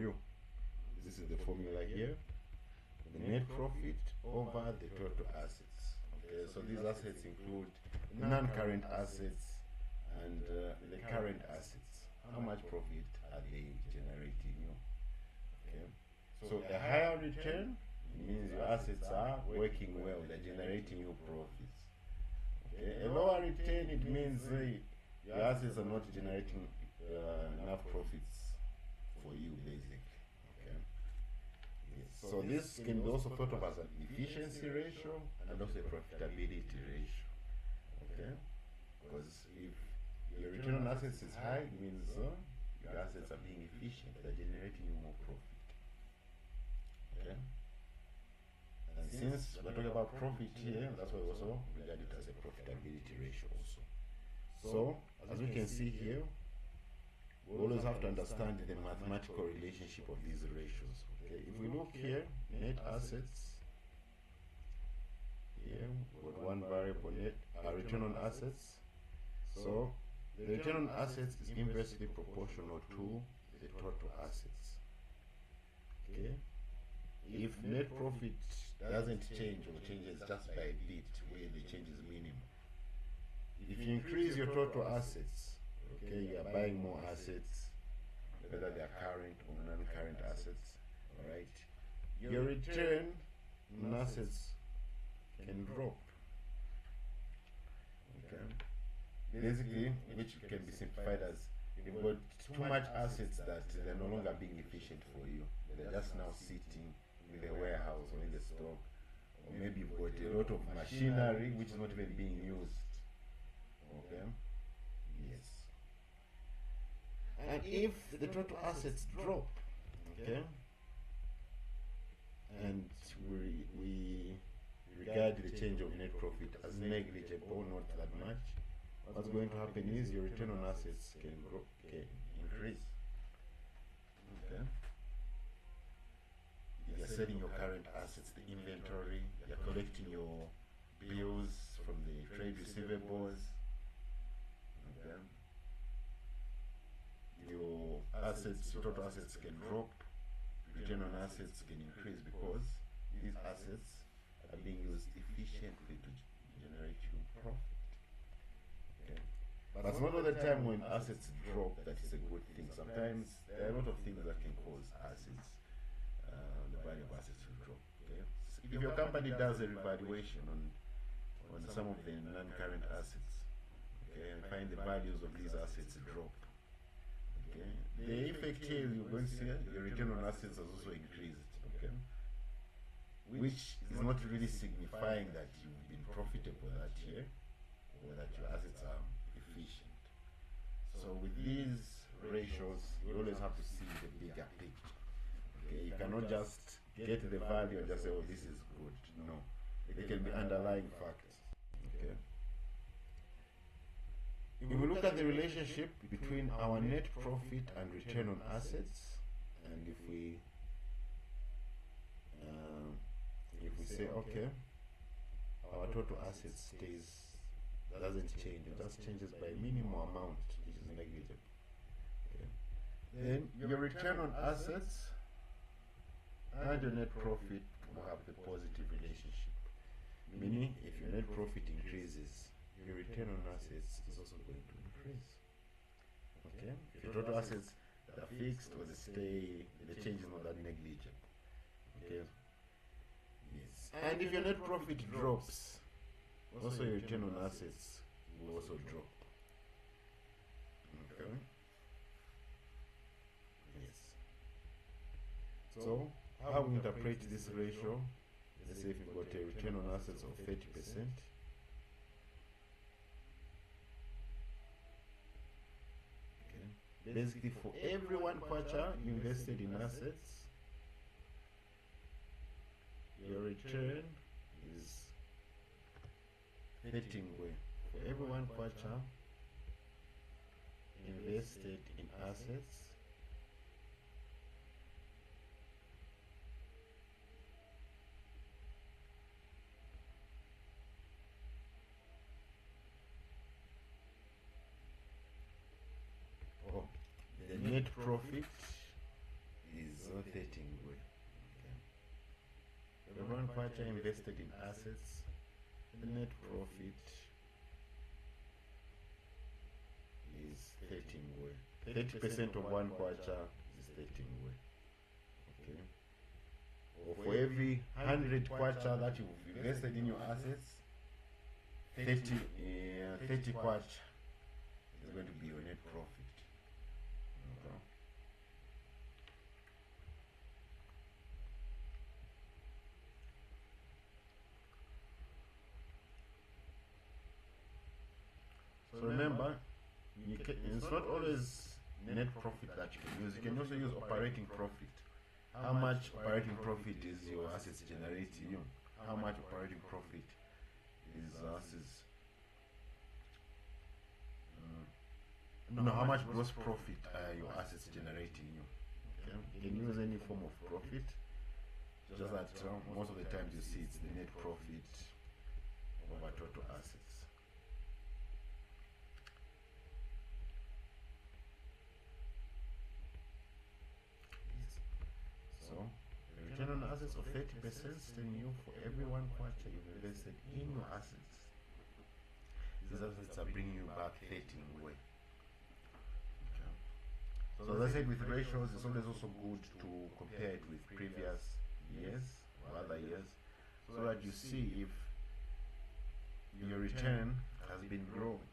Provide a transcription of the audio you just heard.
you. This is the formula here. The net profit over the total assets. Okay, so these assets include non-current assets and the current assets. How much profit are they generating you? Okay, so a higher return means your assets are working well, they're generating you profits. Okay, a lower return, it means your assets are not generating enough profits for you, basically. Okay. Yes. So this can be also thought of as an efficiency ratio and also a profitability ratio. Okay, because if your return on assets is high, it means your assets are being efficient, they're generating you more profit. Okay. And since we're talking about profit here, that's why we also regard it as a profitability ratio also. So, as we can see here, we always have to understand the mathematical relationship of these ratios. Okay, if we look here, net assets, here, we've got one variable, net return on assets. So, the return on assets is inversely proportional to the total assets. Okay, if net profit doesn't change or changes just by a bit, where the change is minimum, if you increase your total assets, okay, you are buying more assets, whether they are current or non-current assets, all right, your return on assets can drop. Okay, basically, which can be simplified as you've got too much assets that they're no longer being efficient for you. They're just now sitting in the warehouse or in the stock, or maybe you've got a lot of machinery which is not even being used. Okay, yes. And if the total assets drop, okay, and we regard the change of net profit as negligible, not that much, what's going to happen is your return on assets can grow, increase. Okay, you're selling your current assets, the inventory, you're collecting your bills from the trade receivables. Okay, your assets, your total assets can drop, return on assets can increase because these assets are being used efficiently to generate you profit. Okay, but it's not all the time when assets drop that is a good thing. Sometimes there are a lot of things that can cause assets, the value of assets to drop. Okay, so if your company does a revaluation on some of the non-current assets, okay, and find the values of these assets drop, okay, the effect here you're going to see your return on assets has also increased. Okay, which is not really signifying that you've been profitable that year or that your assets are efficient. So with these ratios, you always have to see the bigger picture. Okay, you cannot just get the value and just say, oh, this is good. No, there can be underlying factors. Okay, if we look at the relationship between our net profit and return on assets, and if we say, okay, our total assets doesn't change, it just changes by a minimal amount, which is negligible. Okay, then your return on assets and your net profit will have the positive relationship. Meaning, if your net profit increases, your return on assets is also going to increase. Okay, if your total assets are fixed or they stay, the change is not that negligible. Okay, yes. And if your net profit drops, also your return on assets will also drop. Okay, yes. So, how we interpret this ratio? Let's say if you've got a return on assets of 30%, okay, basically for every 1 kwacha invested in assets, your return is 30 ngwe. For every 1 kwacha invested in assets, the net profit is kwacha invested in assets, the net profit is 13 ngwe. 30% of 1 kwacha is 13 ngwe. Okay. Or for every 100 kwacha that you've invested in your assets, 30 kwacha is going to be your net profit. Okay. So remember, it's not always net profit that you can use. You can also use operating profit. How much operating profit is your assets generating you? How much operating profit is assets? No, how much gross profit are your assets generating you? Okay, you can use any form of profit. Just that most of the times you see it's the net profit over total assets. So, the return on assets of 30% is telling you for every 1 kwacha you've invested in your assets, these assets are bringing you back 30 ngwe. Okay. So as I said, with ratios, it's always also good to compare it with previous years or other years, so that you see if your return has been growing.